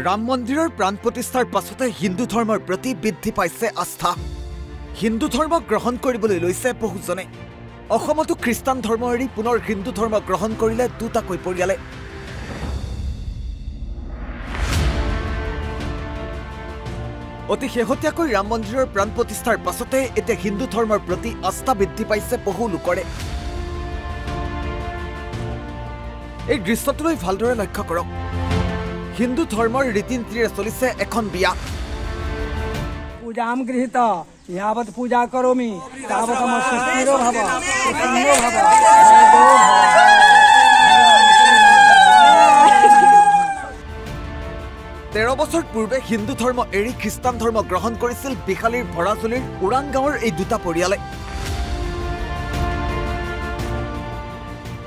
ৰাম মন্দিৰৰ প্ৰাণ প্ৰতিষ্ঠাৰ পাছতে হিন্দু ধৰ্মৰ প্ৰতি বৃদ্ধি পাইছে আস্থা। হিন্দু ধৰ্ম গ্ৰহণ কৰিবলৈ লৈছে বহুজনে। অসমতো খ্ৰীষ্টান ধৰ্ম এৰি পুনৰ হিন্দু ধৰ্ম গ্ৰহণ কৰিলে দুটাকৈ পৰিয়ালে। অতি শেহতীয়াকৈ ৰাম মন্দিৰৰ প্ৰাণ প্ৰতিষ্ঠাৰ পাছতে এতিয়া হিন্দু ধৰ্মৰ প্ৰতি আস্থা বৃদ্ধি পাইছে বহু লোকৰে। এই দৃশ্যটোলৈ ভালদৰে লক্ষ্য কৰক। হিন্দু ধৰ্মৰ ৰীতি নীতিৰে চলিছে এখন বিয়া। পূজাম গৃহীত ইয়াবৎ পূজা কৰোমি তাবৎ মম স্বস্তিৰো ভৱ প্ৰসন্ন ভৱ। 13 বছৰ পূৰ্বে হিন্দু ধৰ্ম এৰি খ্ৰীষ্টান ধৰ্ম গ্ৰহণ কৰিছিল বিশালীৰ ভৰাজুলিৰ ওৰাং গাঁৱৰ এই দুটা পৰিয়ালে।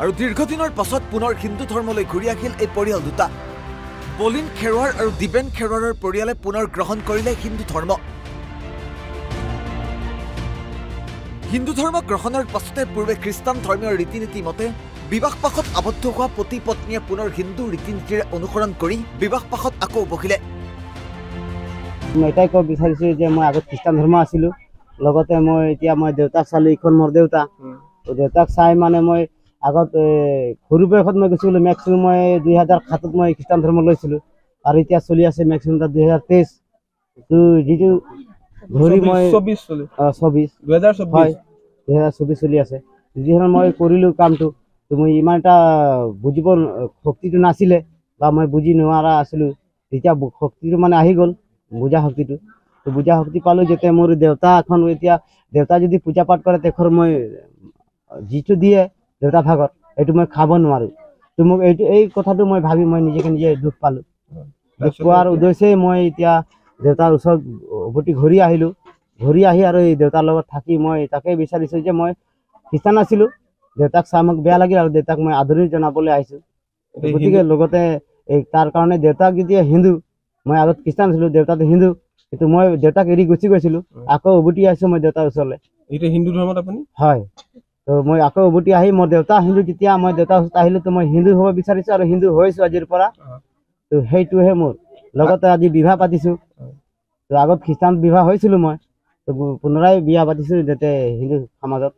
আৰু দীৰ্ঘদিনৰ পাছত পুনৰ হিন্দু ধৰ্মলৈ ঘূৰি আহিল এই পৰিয়াল দুটা। বলিন খেৰৱাৰ আৰু দিবেন খেৰৱাৰৰ পৰিয়ালে পুনৰ গ্ৰহণ কৰিলে হিন্দু ধৰ্ম। হিন্দু ধৰ্ম গ্ৰহণৰ পাছতে পূৰ্বে খ্ৰীষ্টান ধৰ্মীয় ৰীতি নীতি মতে বিবাহ পাশত আবদ্ধ হোৱা পতি পত্নীয়ে পুনৰ হিন্দু ৰীতি নীতিৰে অনুসৰণ কৰি বিবাহ পাশত আকৌ বহিলে। মই এটাই ক'ব বিচাৰিছো যে মই আগত খ্ৰীষ্টান ধৰ্ম আছিলো, লগতে মই এতিয়া মই দেউতাক চালো, এইখন মোৰ দেউতা। দেউতাক চাই মানে মই আগত সৰু বয়সত মই গৈছিলো, মেক্সিমাম মই 2007 মই খ্ৰীষ্টান ধৰ্ম লৈছিলো, আৰু এতিয়া চলি আছে মেক্সিমাম 2023। যিটো ধৰি মই 2024 চলি আছে। যিধৰণে মই কৰিলো কামটো, মই ইমান এটা বুজিব শক্তিটো নাছিলে বা মই বুজি নোৱাৰা আছিলো। এতিয়া শক্তিটো মানে আহি গ'ল, বুজা শক্তিটো। বুজা শক্তি পালো যেতিয়া মোৰ দেউতা এখন এতিয়া দেউতা যদি পূজা পাঠ কৰে তেখৰ মই যিটো দিয়ে দেউতা ভাগত এইটো মই খাব নোৱাৰো। তো মোক এই কথাটো মই ভাবি মই নিজকে নিজে দুখ পালো। দুখ পোৱাৰ উদ্দেশ্যে মই এতিয়া দেউতাৰ ওচৰত উভতি ঘূৰি আহিলো। ঘূৰি আহি আৰু এই দেউতাৰ লগত থাকি মই তাকে বিচাৰিছো যে মই খ্ৰীষ্টান আছিলো, দেউতাক চাই মোক বেয়া লাগিল আৰু দেউতাক মই আদৰণি জনাবলৈ আহিছো। গতিকে লগতে তাৰ কাৰণে দেউতাক যেতিয়া হিন্দু, মই আগত খ্ৰীষ্টান আছিলো, দেউতাটো হিন্দু, কিন্তু মই দেউতাক এৰি গুচি গৈছিলো, আকৌ উভতি আহিছো মই দেউতাৰ ওচৰলৈ। এতিয়া হিন্দু ধৰ্মত আপুনি? হয়, তো মই আকৌ উভতি আহি মোৰ দেউতা হিন্দু, যেতিয়া মই দেউতাৰ ওচৰত আহিলো তো মই হিন্দু হ'ব বিচাৰিছো আৰু হিন্দু হৈছো আজিৰ পৰা। তো সেইটোহে মোৰ। লগতে আজি বিবাহ পাতিছো। তো আগত খ্ৰীষ্টান বিবাহ হৈছিলো মই, তো পুনৰাই বিয়া পাতিছো যাতে হিন্দু সমাজত।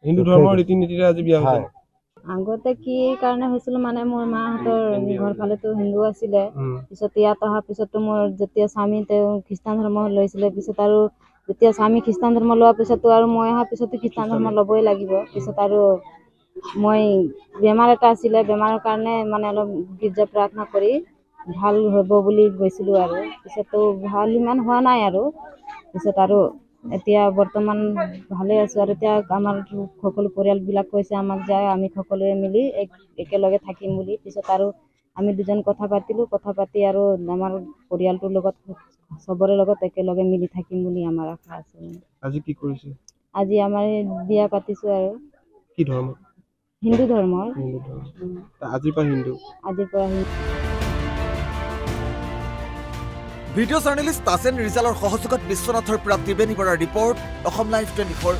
হিন্দু ধৰ্মৰ ৰীতি নীতিৰে আজি বিয়া হৈছে। আগতে কি কাৰণে হৈছিল মানে মোৰ মাহঁতৰ ঘৰ ফালেতো হিন্দু আছিলে, পিছত ইয়াত অহাৰ পিছতো মোৰ যেতিয়া স্বামী তেওঁ খ্ৰীষ্টান ধৰ্ম লৈছিলে, পিছত আৰু যেতিয়া স্বামী খ্ৰীষ্টান ধৰ্ম লোৱাৰ পিছতো আৰু মই অহাৰ পিছতো খ্ৰীষ্টান ধৰ্ম ল'বই লাগিব। পিছত আৰু মই বেমাৰ এটা আছিলে, বেমাৰৰ কাৰণে মানে অলপ গীৰ্জা প্ৰাৰ্থনা কৰি ভাল হ'ব বুলি গৈছিলোঁ, আৰু পিছতো ভাল ইমান হোৱা নাই। আৰু পিছত আৰু এতিয়া বৰ্তমান ভালে আছো। আৰু এতিয়া আমাৰ সকলো পৰিয়ালবিলাক কৈছে আমাক যায় আমি সকলোৱে মিলি একেলগে থাকিম বুলি। পিছত আৰু আমি দুজন কথা পাতিলোঁ, কথা পাতি আৰু আমাৰ পৰিয়ালটোৰ লগত চবৰে লগত একেলগে মিলি থাকিম বুলি আমাৰ আশা আছে। আজি কি কৰিছে? আজি আমাৰ বিয়া পাতিছোঁ। আৰু কি ধৰ্ম? হিন্দু ধৰ্মৰ। আজিৰ পৰা হিন্দু। ভিডিঅ' জাৰ্নেলিষ্ট তাজেন ৰিজালৰ সহযোগত বিশ্বনাথৰ পৰা ত্ৰিবেণী বৰাৰ ৰিপৰ্ট, অসম লাইভ 24।